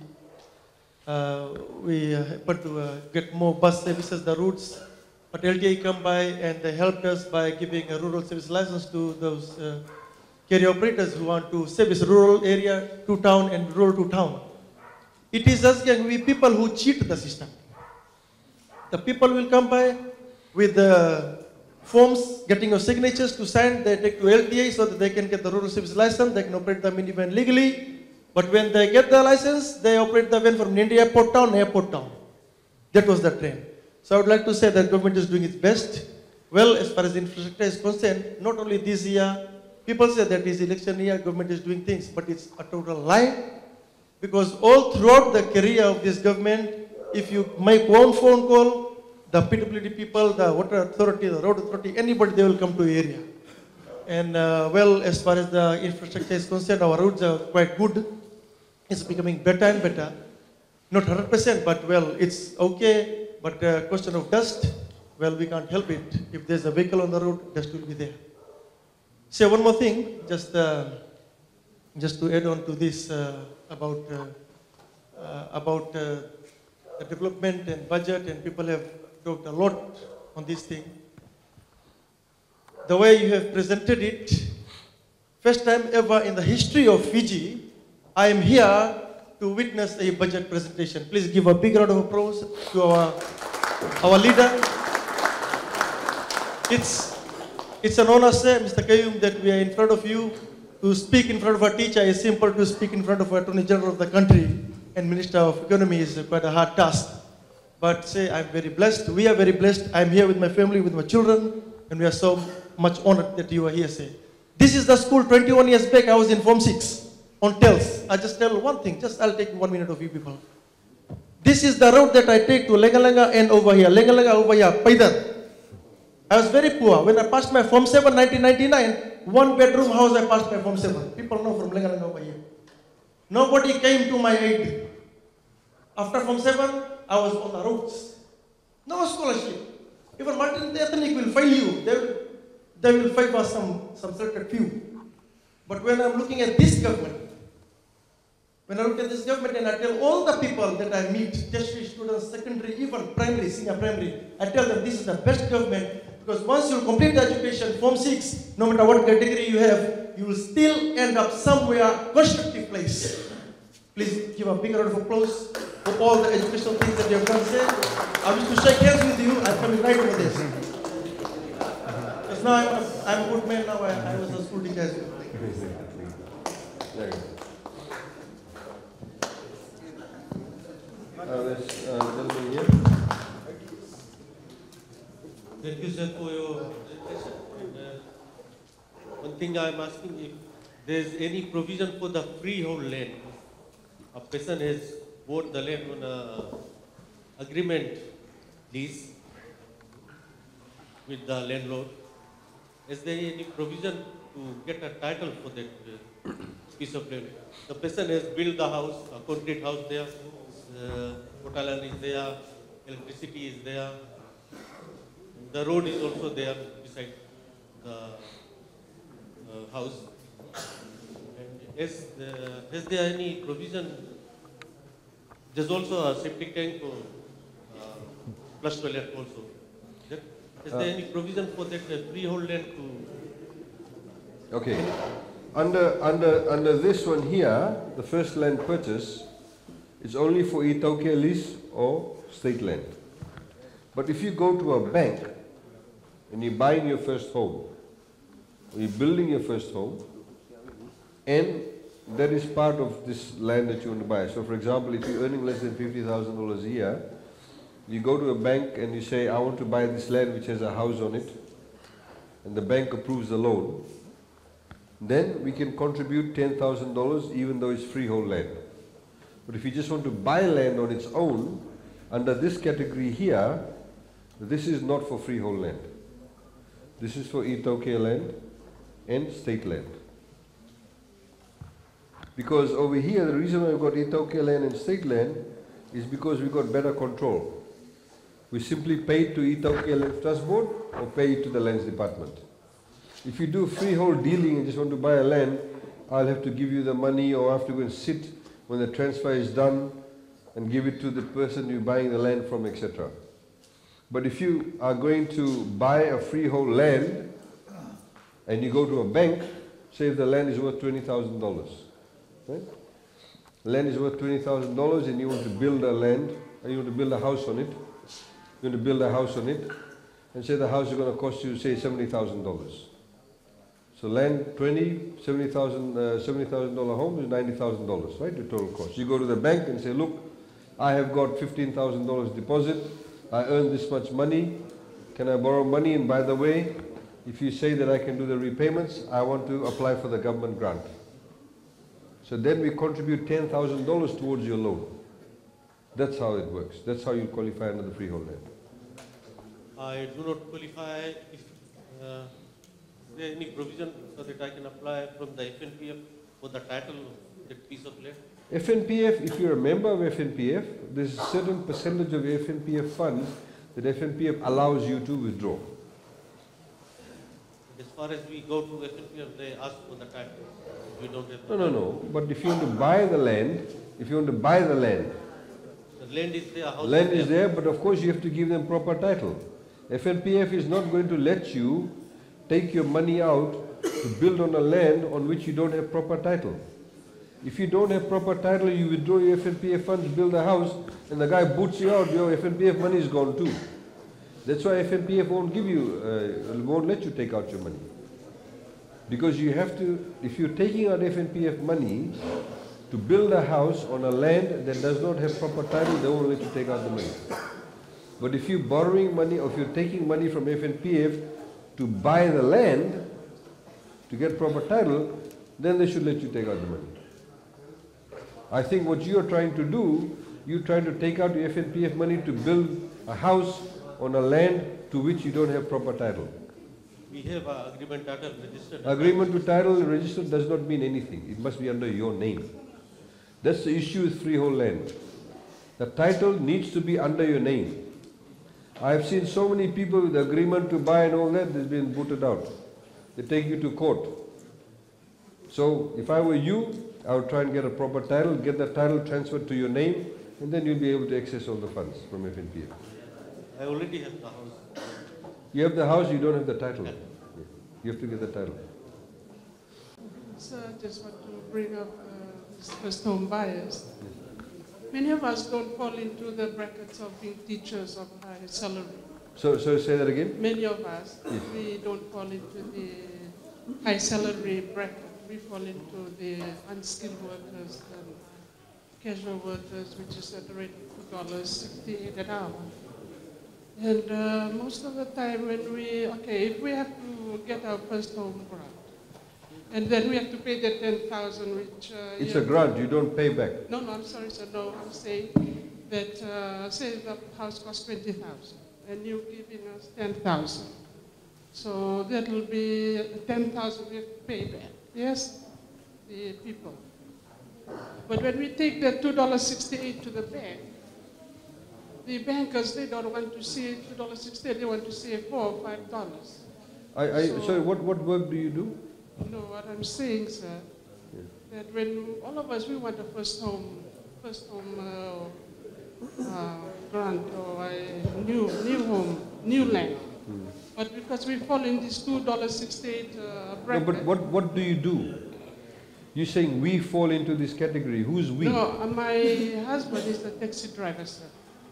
We happened to get more bus services, the routes. But LTA come by and they helped us by giving a rural service license to those carrier operators who want to service rural area to town and rural to town. It is us people who cheat the system. The people will come by with the forms, getting your signatures to sign, they take to LTA so that they can get the rural service license, they can operate the minivan legally. But when they get the license, they operate the van from India airport town. That was the trend. So I would like to say that government is doing its best. Well, as far as infrastructure is concerned, not only this year, people say that this election year, government is doing things, but it's a total lie. Because all throughout the career of this government, if you make one phone call, the PWD people, the water authority, the road authority, anybody, they will come to the area. And well, as far as the infrastructure is concerned, our roads are quite good. It's becoming better and better. Not 100%, but well, it's okay. But question of dust, well, we can't help it. If there's a vehicle on the road, dust will be there. Say one more thing, just to add on to this about the development and budget, and people have talked a lot on this thing. The way you have presented it, first time ever in the history of Fiji, I am here to witness a budget presentation. Please give a big round of applause to our leader. It's an honor, sir, Mr. Khaiyum, that we are in front of you. To speak in front of a teacher is simple. To speak in front of Attorney General of the country and Minister of Economy is quite a hard task. But say, I'm very blessed. We are very blessed. I'm here with my family, with my children, and we are so much honored that you are here, sir. This is the school 21 years back. I was in Form 6 on TELS. I just tell one thing. I'll take 1 minute of you people. This is the road that I take to Lenga and over here. Lenga over here. Paidar. I was very poor. When I passed my Form 7, 1999, 1-bedroom house I passed my Form 7. People know from Lenga over here. Nobody came to my aid. After Form 7, I was on the roads. No scholarship. Even multi-ethnic will fail you. They will favor some selected few. But when I'm looking at this government, when I look at this government and I tell all the people that I meet, tertiary students, secondary, even primary, senior primary, I tell them this is the best government. Because once you complete the education, Form 6, no matter what category you have, you will still end up somewhere constructive place. Please give a big round of applause for all the educational things that you have done today. I wish to shake hands with you. I'm coming right over this. Because now I'm a good man now. I was a school teacher as well. This gentleman here. Thank you, sir, for your presentation. And one thing I'm asking, if there's any provision for the freehold land. A person has bought the land on a agreement lease with the landlord. Is there any provision to get a title for that piece of land? The person has built the house, a concrete house there, Votualevu is there, electricity is there, the road is also there beside the house. And is there any provision? There's also a septic tank for flush toilet also. Is there any provision for that freehold land to? Okay. Under this one here, the first land purchase is only for e-toke lease or state land. But if you go to a bank and you're buying your first home, or you're building your first home, and that is part of this land that you want to buy. So for example, if you're earning less than $50,000 a year, you go to a bank and you say, I want to buy this land which has a house on it, and the bank approves the loan, then we can contribute $10,000 even though it's freehold land. But if you just want to buy land on its own, under this category here, this is not for freehold land. This is for e-toke land and state land. Because over here, the reason why we've got e-toke land and state land is because we've got better control. We simply pay to e-toke Land Trust Board or pay it to the lands department. If you do freehold dealing and just want to buy a land, I'll have to give you the money, or I have to go and sit when the transfer is done and give it to the person you're buying the land from, etc. But if you are going to buy a freehold land and you go to a bank, say if the land is worth $20,000, right? Land is worth $20,000 and you want to build a land, and you want to build a house on it. You're going to build a house on it, and say the house is going to cost you, say, $70,000. So land 20, $70,000 home is $90,000, right? The total cost. You go to the bank and say, look, I have got $15,000 deposit. I earn this much money. Can I borrow money? And by the way, if you say that I can do the repayments, I want to apply for the government grant. So then we contribute $10,000 towards your loan. That's how it works. That's how you qualify under the freehold land. I do not qualify. If, is there any provision so that I can apply from the FNPF for the title of that piece of land? FNPF, if you're a member of FNPF, there's a certain percentage of FNPF funds that FNPF allows you to withdraw. As far as we go to FNPF, they ask for the title. We don't have. No. But if you want to buy the land, land is there. Land is there, but of course you have to give them proper title. FNPF is not going to let you take your money out to build on a land on which you don't have proper title. If you don't have proper title, you withdraw your FNPF funds, build a house, and the guy boots you out, your FNPF money is gone too. That's why FNPF won't give you, won't let you take out your money. Because you have to, if you're taking out FNPF money to build a house on a land that does not have proper title, they won't let you take out the money. But if you're borrowing money, or if you're taking money from FNPF to buy the land, to get proper title, then they should let you take out the money. I think what you're trying to do, you're trying to take out your FNPF money to build a house on a land to which you don't have proper title. We have an agreement title registered. Agreement to title registered does not mean anything. It must be under your name. That's the issue with freehold land. The title needs to be under your name. I have seen so many people with agreement to buy and all that, they've been booted out. They take you to court. So if I were you, I would try and get a proper title, get the title transferred to your name, and then you'll be able to access all the funds from FNPF. I already have the house. You have the house, you don't have the title. You have to get the title. So I just want to bring up first home buyers. Many of us don't fall into the brackets of being teachers of high salary. So say that again? Many of us, yes. We don't fall into the high salary bracket. We fall into the unskilled workers and casual workers, which is at the rate of $2.68 an hour. And most of the time when if we have to get our first home grant, And then we have to pay the 10,000, which... It's a grant, you don't pay back. No, I'm sorry, sir. No, I'm saying that, say the house costs 20,000, and you're giving us 10,000. So that will be 10,000 we have to pay back. Yes, the people. But when we take the $2.68 to the bank, the bankers, they don't want to see $2.68, they want to see $4 or $5. Sorry, what work do you do? No, what I'm saying, sir, that when all of us, we want a first home grant or a new home, new land. But because we fall in this $2.68 bracket. No, but what do you do? You're saying we fall into this category. Who's we? No, my husband is a taxi driver, sir.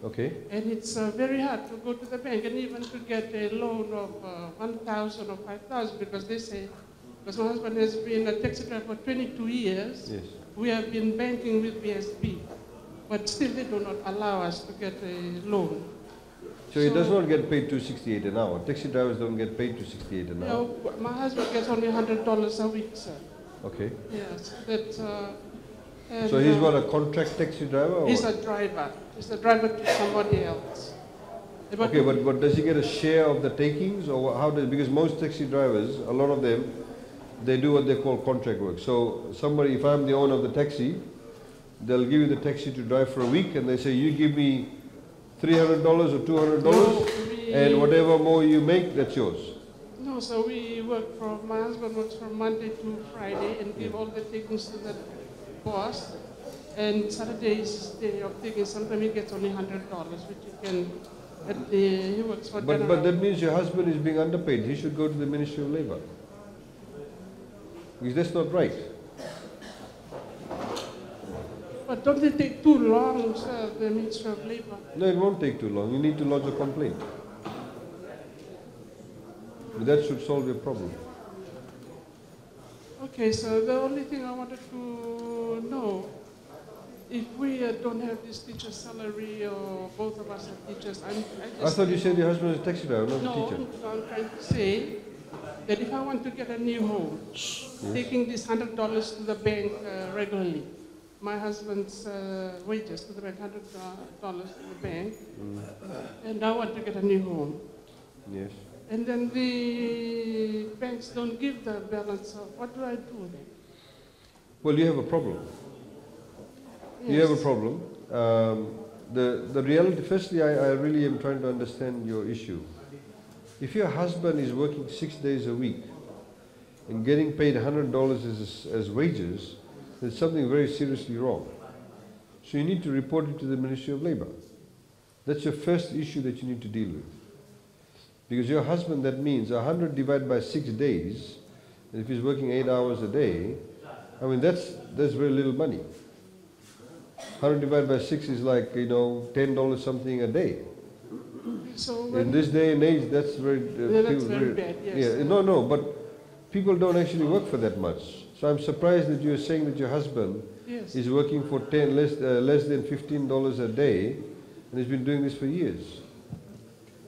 Okay. And it's very hard to go to the bank and even to get a loan of 1,000 or 5,000 because they say, because my husband has been a taxi driver for 22 years. Yes. We have been banking with BSB, but still they do not allow us to get a loan. So he does not get paid $2.68 an hour. Taxi drivers don't get paid $2.68 an hour. No, my husband gets only $100 a week, sir. Okay. Yes, that. So he's got a contract taxi driver? Or he's what? a driver. He's a driver to somebody else. But okay, but does he get a share of the takings, or how does? Because most taxi drivers, a lot of them, they do what they call contract work. So somebody, if I'm the owner of the taxi, they'll give you the taxi to drive for a week, and they say you give me $300 or $200, and whatever more you make, that's yours. No, so we work from, my husband works from Monday to Friday and give all the takings to the boss. And Saturday is day of takings. Sometimes he gets only $100, which he can, he works for But that means your husband is being underpaid. He should go to the Ministry of Labor. Because that's not right. But don't they take too long, sir, the Ministry of Labor? No, it won't take too long. You need to lodge a complaint. But that should solve your problem. Okay, so the only thing I wanted to know, if we don't have this teacher's salary or both of us are teachers, I thought you said your husband is a taxi driver, not a teacher. No, I'm trying to say that if I want to get a new home, taking this $100 to the bank regularly, my husband's wages to the bank, $100 to the bank, and I want to get a new home. Yes. And then the banks don't give the balance of, what do I do then? Well, you have a problem. Yes. You have a problem. The reality, firstly, I really am trying to understand your issue. If your husband is working 6 days a week and getting paid $100 as wages, there's something very seriously wrong. So you need to report it to the Ministry of Labor. That's your first issue that you need to deal with. Because your husband, that means 100 divided by 6 days, and if he's working 8 hours a day, I mean, that's very little money. 100 divided by 6 is like, $10 something a day. So in this day and age, that's very... that's very bad, yes. Yeah, no, but people don't actually work for that much. So I'm surprised that you're saying that your husband is working for less than $15 a day, and he's been doing this for years.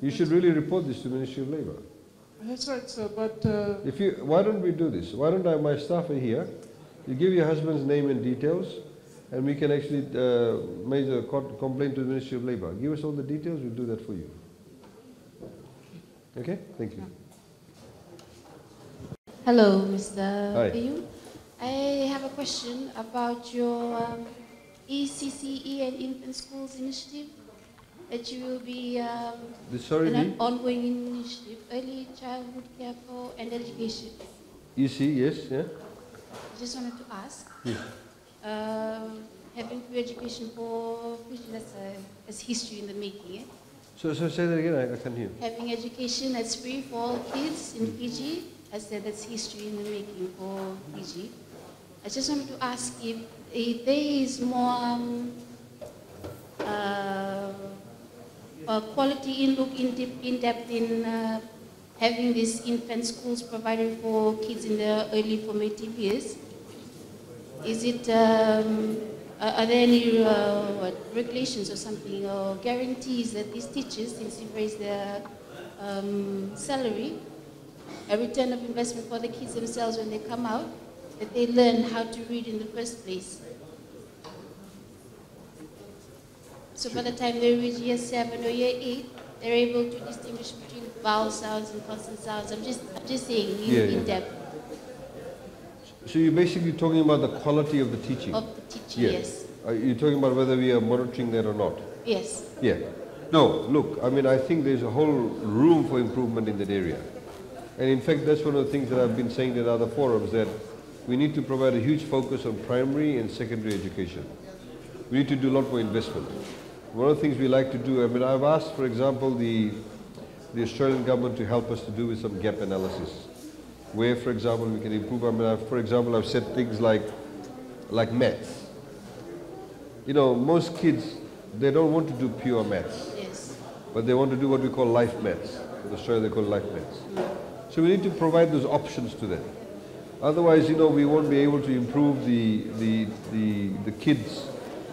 You should really report this to the Ministry of Labor. That's right, sir, but... Why don't we do this? Why don't my staff are here, you give your husband's name and details, and we can actually make a complaint to the Ministry of Labor. Give us all the details, we'll do that for you. Okay? Thank you. Hello, Mr. Hi. Khaiyum. I have a question about your ECCE and infant schools initiative that you will be an ongoing initiative, early childhood care for and education. ECCE, yes, yeah. I just wanted to ask, having free education for Fiji, that's history in the making, eh? So say that again, I can't hear. Having education that's free for all kids in Fiji, I said that's history in the making for Fiji. I just wanted to ask if there is more quality in depth in having these infant schools provided for kids in their early formative years. Is it, are there any regulations or something or guarantees that these teachers, since you've raised their salary, a return of investment for the kids themselves when they come out, that they learn how to read in the first place. So by the time they reach year 7 or year 8, they're able to distinguish between vowel sounds and consonant sounds. I'm just saying in depth. So you're basically talking about the quality of the teaching? Of the teaching, yes. Are you talking about whether we are monitoring that or not? Yes. Yeah. No, look, I mean, I think there's a whole room for improvement in that area. And in fact, that's one of the things that I've been saying in other forums, that we need to provide a huge focus on primary and secondary education. We need to do a lot more investment. One of the things we like to do, I mean, I've asked, for example, the Australian government to help us to do with some gap analysis, where, for example, we can improve. I mean, for example, I've said things like maths. You know, most kids, they don't want to do pure maths, but they want to do what we call life maths. In Australia, they call it life maths. So we need to provide those options to them. Otherwise, you know, we won't be able to improve the kids'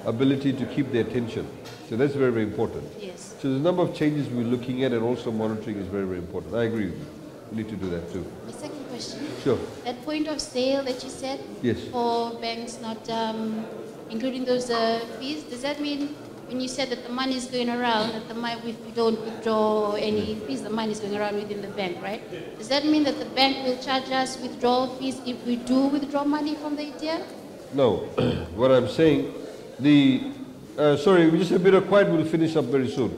ability to keep their attention. So that's very, very important. Yes. So there's a number of changes we're looking at, and also monitoring is very, very important. I agree with you. We need to do that too. My second question. Sure. That point of sale that you said, yes, for banks not including those fees, does that mean when you said that the money is going around, that the money, if we don't withdraw any fees, the money is going around within the bank, right? Does that mean that the bank will charge us withdrawal fees if we do withdraw money from the ATM? No. What I'm saying, sorry, we just a bit of quiet, we'll finish up very soon.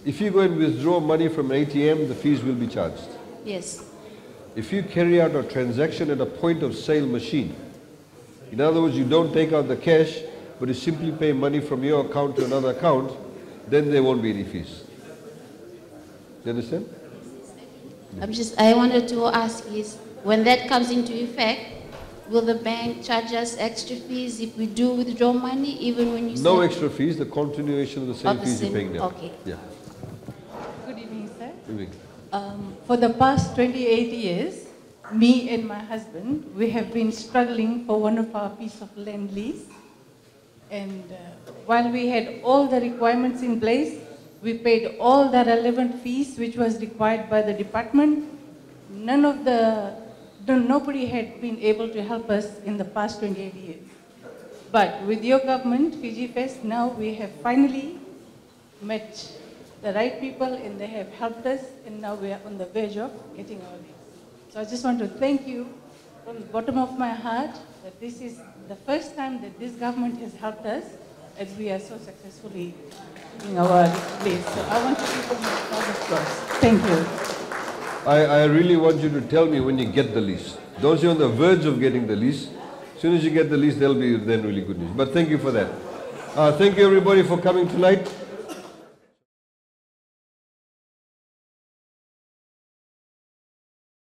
If you go and withdraw money from an ATM, the fees will be charged. Yes. If you carry out a transaction at a point of sale machine, in other words, you don't take out the cash, but you simply pay money from your account to another account, then there won't be any fees. You understand? I wanted to ask is, when that comes into effect, will the bank charge us extra fees if we do withdraw money, even when you No extra fees, the continuation of the same fees you're paying now. Okay. Yeah. Good evening, sir. Good evening. For the past 28 years, me and my husband, we have been struggling for one of our piece of land lease. And while we had all the requirements in place, we paid all the relevant fees which was required by the department. Nobody had been able to help us in the past 28 years. But with your government, Fiji Fest, now we have finally met the right people and they have helped us, and now we are on the verge of getting our lease. So I just want to thank you from the bottom of my heart that this is the first time that this government has helped us and we are so successfully doing our lease. So I want to give them a round of applause. Thank you. I really want you to tell me when you get the lease. Don't say on the verge of getting the lease. As soon as you get the lease, there'll be then really good news. But thank you for that. Thank you everybody for coming tonight.